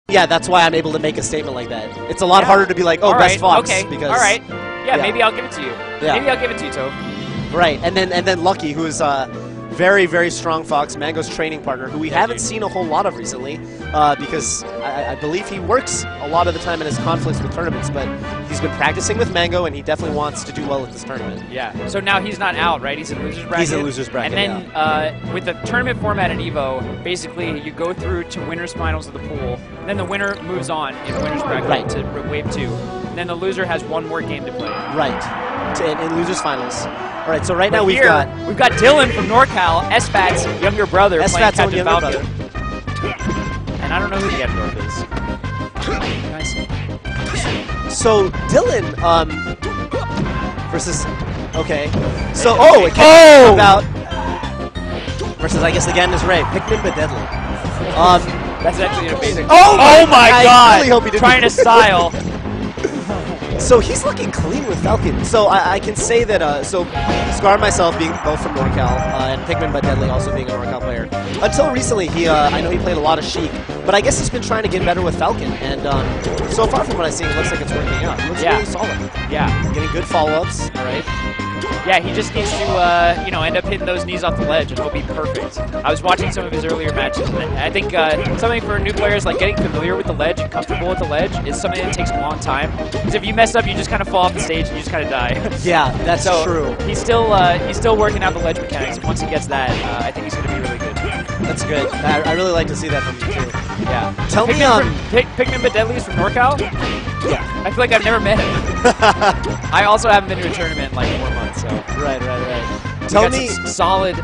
Yeah, that's why I'm able to make a statement like that. It's a lot harder to be like, oh, best Fox. Okay. Because, all right. Yeah, maybe I'll give it to you. Yeah. Maybe I'll give it to you, Toph. Right, and then Lucky, who is very, very strong Fox, Mango's training partner, who we haven't seen a whole lot of recently, because I believe he works a lot of the time in his conflicts with tournaments, but he's been practicing with Mango, and he definitely wants to do well at this tournament. Yeah, so now he's not out, right? He's in loser's bracket? He's in loser's bracket, and then with the tournament format in EVO, basically you go through to winners finals of the pool, then the winner moves on in winner's bracket to Wave 2. Then the loser has one more game to play. Right, in loser's finals. All right, so right now we've got Dylan from NorCal, SFAT's younger brother, playing Captain Falcon. And I don't know who Ganondorf is. So Dylan, versus, okay. So about versus I guess again is Ray. Pikmin but deadly. That's actually amazing. Oh my God! I really hope he didn't. Trying to style. So he's looking clean with Falcon. So I can say that, so Scar and myself being both from NorCal, and Pikmin but Deadly also being a NorCal player. Until recently, I know he played a lot of Sheik, but I guess he's been trying to get better with Falcon. And so far from what I see, it looks like it's working out. It looks really solid. Yeah. Getting good follow-ups, all right? Yeah, he just needs to, end up hitting those knees off the ledge, and he'll be perfect. I was watching some of his earlier matches, and I think something for new players, like getting familiar with the ledge and comfortable with the ledge, is something that takes a long time. Because if you mess up, you just kind of fall off the stage and you just kind of die. Yeah, that's true. He's still working out the ledge mechanics. Once he gets that, I think he's going to be really good. That's good. I really like to see that from you, too. Yeah. Tell me, Pikmin but Deadly is from NorCal? Yeah. I feel like I've never met him. I also haven't been to a tournament in like 4 months, so. Right. Tell me, solid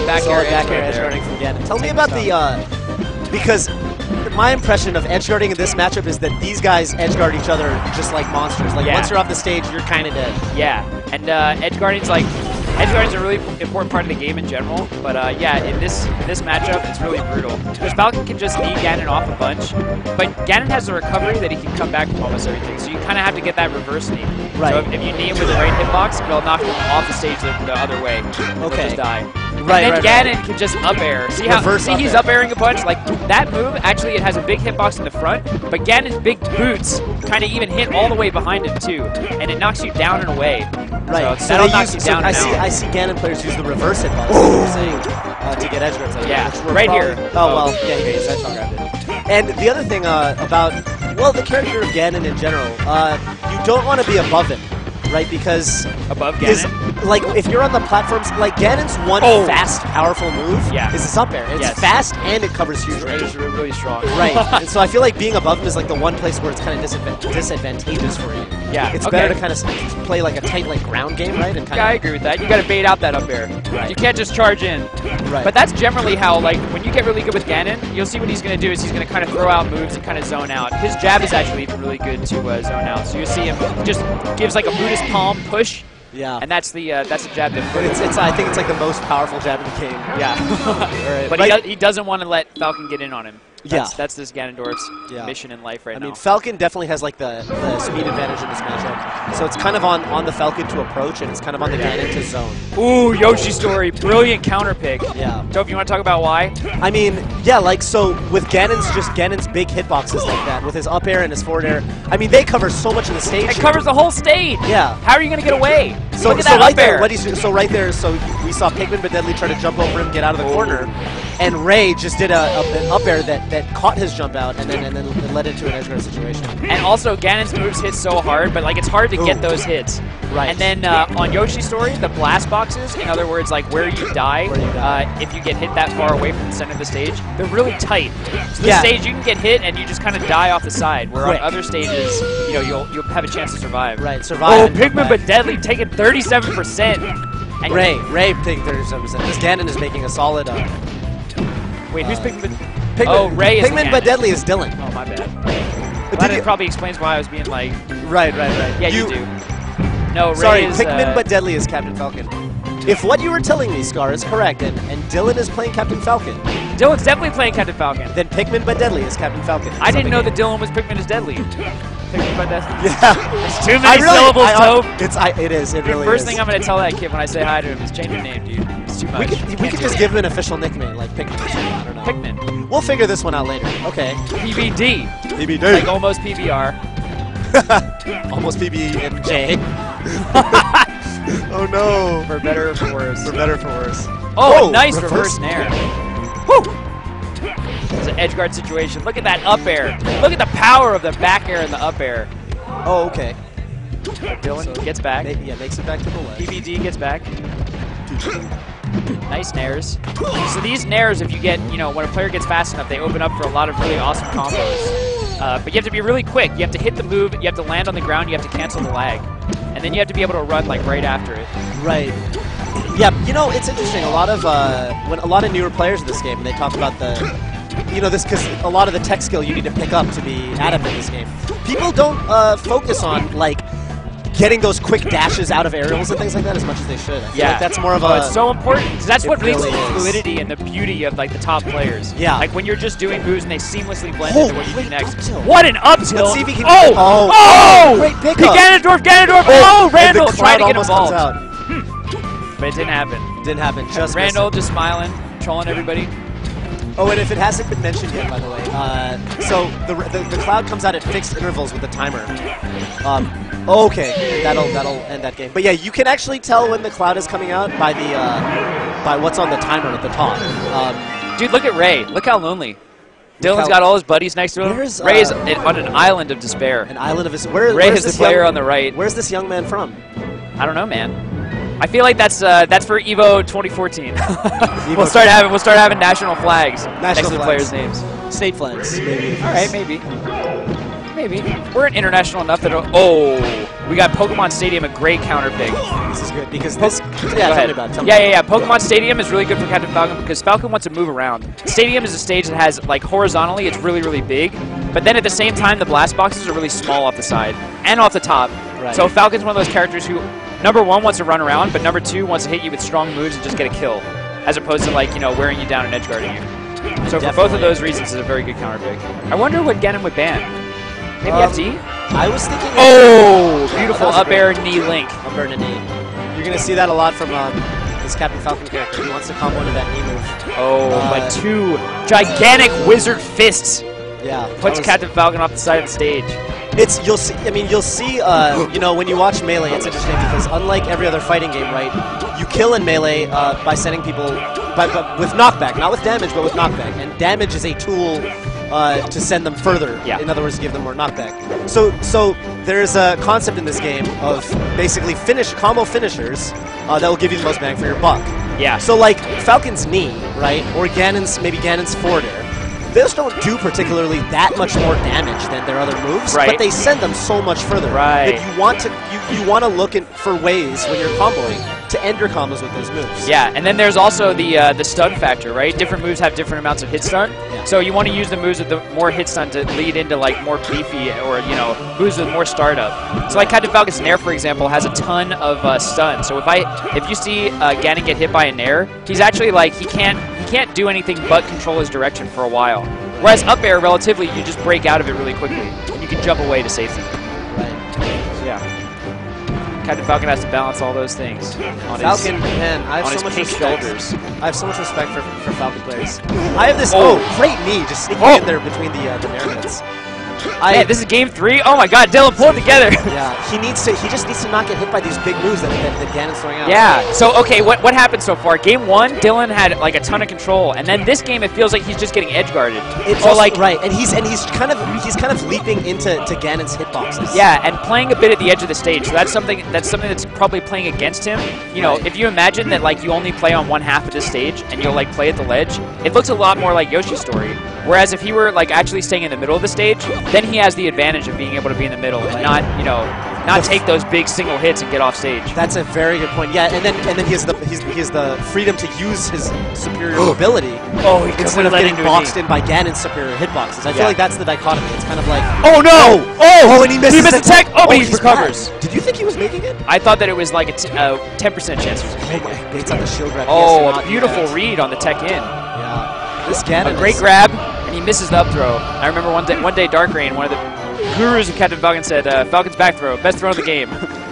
back air edge guarding from Ganon. Tell me about because my impression of edge guarding in this matchup is that these guys edge guard each other just like monsters. Like once you're off the stage, you're kind of dead. Yeah, and edge guarding's a really important part of the game in general. But yeah, in this matchup, it's really brutal because Falcon can just knee Ganon off a bunch, but Ganon has the recovery that he can come back from almost everything. So you kind of have to get that reverse knee. Right. So if you knee him with the right hitbox, it'll knock him off the stage the other way. He'll just die. Right, and then Ganon can just up air. See he's up airing a bunch? Like that move, actually it has a big hitbox in the front, but Ganon's big boots kind of even hit all the way behind him too, and it knocks you down and away. Right. So that'll knock you down and out. I see Ganon players use the reverse hitbox to get edge guards. Right here. Oh well, yeah, he edge grabbed it. And the other thing about the character of Ganon in general, you don't want to be above him. Right, because above Ganon, like if you're on the platforms, like Ganon's one fast, powerful move is his up air. It's fast and it covers huge range. It's really strong. Right, and so I feel like being above him is like the one place where it's kind of disadvantageous for you. Yeah, it's better to kind of play like a tight ground game, right? And I agree with that. You got to bait out that up air. Right. You can't just charge in. Right. But that's generally how, like, when you get really good with Ganon, you'll see what he's going to do is he's going to kind of throw out moves and kind of zone out. His jab is actually even really good to zone out. So you see him just gives like a Buddhist palm push. Yeah. And that's the jab that. But I think it's like the most powerful jab in the game. Yeah. Right. But he doesn't want to let Falcon get in on him. That's this Ganondorf's mission in life right now. I mean, Falcon definitely has like the speed advantage in this matchup. So it's kind of on the Falcon to approach, and it's kind of on the Ganon to zone. Ooh, Yoshi story. Brilliant counter pick. Yeah. Toph, you want to talk about why? I mean, yeah, like, so with Ganon's big hitboxes like that, with his up air and his forward air, I mean, they cover so much of the stage. It covers the whole stage. Yeah. How are you going to get away? So, Look at that right up air. Right there, so we saw Pikmin but Deadly try to jump over him, get out of the corner, and Ray just did an up air that caught his jump out, and then it led into an edge guard situation. And also, Ganon's moves hit so hard, but like it's hard to get those hits. Right. And then on Yoshi's story, the blast boxes, in other words, like where you die, if you get hit that far away from the center of the stage, they're really tight. So the stage you can get hit and you just kind of die off the side. Where on other stages, you'll have a chance to survive. Right. Survive. Oh, Pikmin but Deadly taking 37%. And Ray taking 37%. This Ganon is making a solid. Wait, who's Pikmin? Ray is Pikmin but Deadly is Dylan. Oh, my bad. Well, that probably explains why I was being like... Right. Yeah, you do. No, Ray Sorry, is... Pikmin but Deadly is Captain Falcon. If what you were telling me, Scar, is correct, and Dylan is playing Captain Falcon... Dylan's definitely playing Captain Falcon. Then Pikmin but Deadly is Captain Falcon. I didn't know that Dylan was Pikmin is Deadly. Pikmin but Deadly. Yeah. There's too many syllables, Toph. It is. It really is. The first thing I'm going to tell that kid when I say hi to him is change your name, dude. It's too much. We could just give him an official nickname, like Pikmin or something. I don't know. Pikmin. We'll figure this one out later. Okay. PVD. PBD. Like almost PBR. Almost PB and J. Oh no. For better or for worse. For better or for worse. Oh, nice reverse nair. Woo! It's an edge guard situation. Look at that up air. Look at the power of the back air and the up air. Oh, okay. Dylan gets back. Yeah, makes it back to the ledge. PBD gets back. Nice nairs. So these nairs, if you get, you know, when a player gets fast enough, they open up for a lot of really awesome combos. But you have to be really quick. You have to hit the move, you have to land on the ground, you have to cancel the lag. And then you have to be able to run like right after it. Right. Yeah, you know, it's interesting. A lot of when a lot of newer players in this game, they talk about the, you know, this because a lot of the tech skill you need to pick up to be adept in this game. People don't focus on like getting those quick dashes out of aerials and things like that as much as they should. I feel like that's more of a. It's so important because that's what leads to the really is. fluidity and the beauty of like the top players. Yeah. Like when you're just doing moves and they seamlessly blend Oh, into what you do great next. up tilt. What an up tilt! Let's see if he can. Oh! Great pickup. Ganondorf! Oh, Randall And the trying cloud to get almost involved. comes out. But it didn't happen. Didn't happen. Just Randall missed just smiling, trolling everybody. it. Oh, and if it hasn't been mentioned yet, by the way, so the cloud comes out at fixed intervals with the timer. Okay, that'll end that game. But yeah, you can actually tell when the cloud is coming out by the by what's on the timer at the top. Dude, look at Ray. Look how lonely. Dylan's how- got all his buddies next to him. Where's, Ray is on an island of despair. An island of his. Ray where's is the this player young- on the right. Where's this young man from? I don't know, man. I feel like that's for EVO 2014. We'll start having national flags next to the flags. players' names. State flags, maybe. All right, maybe. We're international enough that we got Pokemon Stadium, a great counter pick. This is good because this. Go Yeah, tell ahead. me about it. Yeah. Pokemon Stadium is really good for Captain Falcon because Falcon wants to move around. Stadium is a stage that has, like, horizontally, it's really, really big. But then at the same time, the blast boxes are really small off the side and off the top. Right. So Falcon's one of those characters who, number one, wants to run around, but number two, wants to hit you with strong moves and just get a kill, as opposed to, like, you know, wearing you down and edge guarding you. So for both of those reasons, it's a very good counter pick. I wonder what Ganon would ban. Maybe FD? I was thinking. Oh, beautiful that was up air knee link. Up air to knee. You're gonna see that a lot from this Captain Falcon character. He wants to combo into that knee move. Oh, but two gigantic wizard fists Yeah. puts Captain Falcon off the side of the stage. You'll see. I mean, you'll see. You know, when you watch Melee, it's interesting because unlike every other fighting game, right? You kill in Melee by setting people, but with knockback, not with damage, but with knockback. And damage is a tool to send them further. Yeah. In other words, to give them more knockback. So there's a concept in this game of basically combo finishers that will give you the most bang for your buck. Yeah. So like Falcon's knee, right, or Ganon's forward air. Those don't do particularly that much more damage than their other moves, Right. but they send them so much further. Right. That you want to look for ways when you're comboing to end your combos with those moves. Yeah, and then there's also the stun factor, right? Different moves have different amounts of hit stun. Yeah. So you want to use the moves with the more hit stun to lead into like more beefy or, you know, moves with more startup. So like Captain Falcon's Nair, for example, has a ton of stun. So if you see Ganon get hit by a Nair, he's actually like he can't do anything but control his direction for a while. Whereas up air, relatively, you just break out of it really quickly, and you can jump away to safety. Right. So yeah. Captain Falcon has to balance all those things on Falcon, man, I have on so his much pink respect. shoulders. I have so much respect for Falcon players. I have this. Oh. Great knee, just sneaking in there between the Nair hits. Yeah, this is game 3. Oh my God, Dylan, pull it together. Yeah, he just needs to not get hit by these big moves that Ganon's throwing out. Yeah. So okay, what happened so far? Game 1, Dylan had like a ton of control, and then this game it feels like he's just getting edge guarded. It's so also, like right, and he's kind of leaping into Ganon's hitboxes. yeah, and playing a bit at the edge of the stage. So that's something that's probably playing against him. You know, Right. if you imagine that like you only play on one half of the stage and you'll like play at the ledge, it looks a lot more like Yoshi's story. Whereas if he were like actually staying in the middle of the stage, then he has the advantage of being able to be in the middle and not, you know, not take those big single hits and get off stage. That's a very good point. Yeah, and then he has the freedom to use his superior mobility. Oh, he instead of getting boxed in by Ganon's superior hitboxes. I feel like that's the dichotomy. It's kind of like Oh no! oh, and he misses. He missed the tech. Oh, but he he's recovers. back. Did you think he was making it? I thought that it was like a 10% chance. Oh my! Baits on the shield grab. Oh, a beautiful read on the tech in. Yeah, this Ganon. A great grab, and he misses the up throw. I remember one day Dark Rain, one of the gurus of Captain Falcon said, Falcon's back throw, best throw of the game.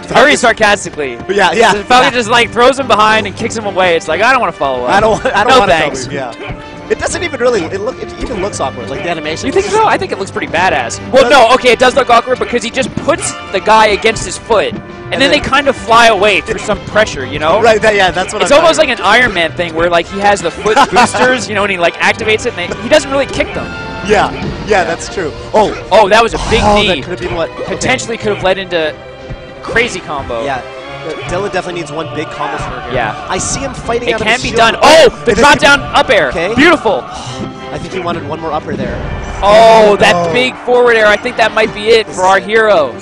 Very sarcastically. But yeah. Falcon just like throws him behind and kicks him away. It's like, I don't want to follow up. I don't no want thanks. to. Yeah. It doesn't even really. It even looks awkward. Like the animation. You think so? I think it looks pretty badass. Well, no, okay, it does look awkward because he just puts the guy against his foot, and then they kind of fly away through some pressure, you know? Right. Yeah. That's what. It's almost like an Iron Man thing where like he has the foot boosters, you know, and he like activates it, and he doesn't really kick them. Yeah. That's true. Oh, that was a big knee. That could have been what Potentially could have led into crazy combo. Yeah. Dylan definitely needs one big combo for her. Yeah. I see him fighting It out of can his be shield. done. Oh, the drop down up air. Okay. Beautiful. I think he wanted one more upper there. Oh, that big forward air. I think that might be it for our hero.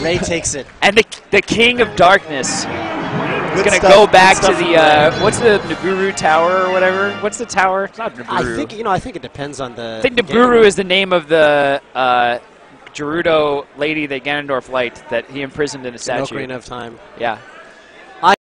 Ray takes it. And the King of Darkness is going to go back to the, what's the Nibiru Tower or whatever? What's the tower? It's not Nibiru. I think it depends on the... I think Nibiru is the name of the Gerudo lady that Ganondorf liked that he imprisoned in a statue. Ocarina of Time. Yeah.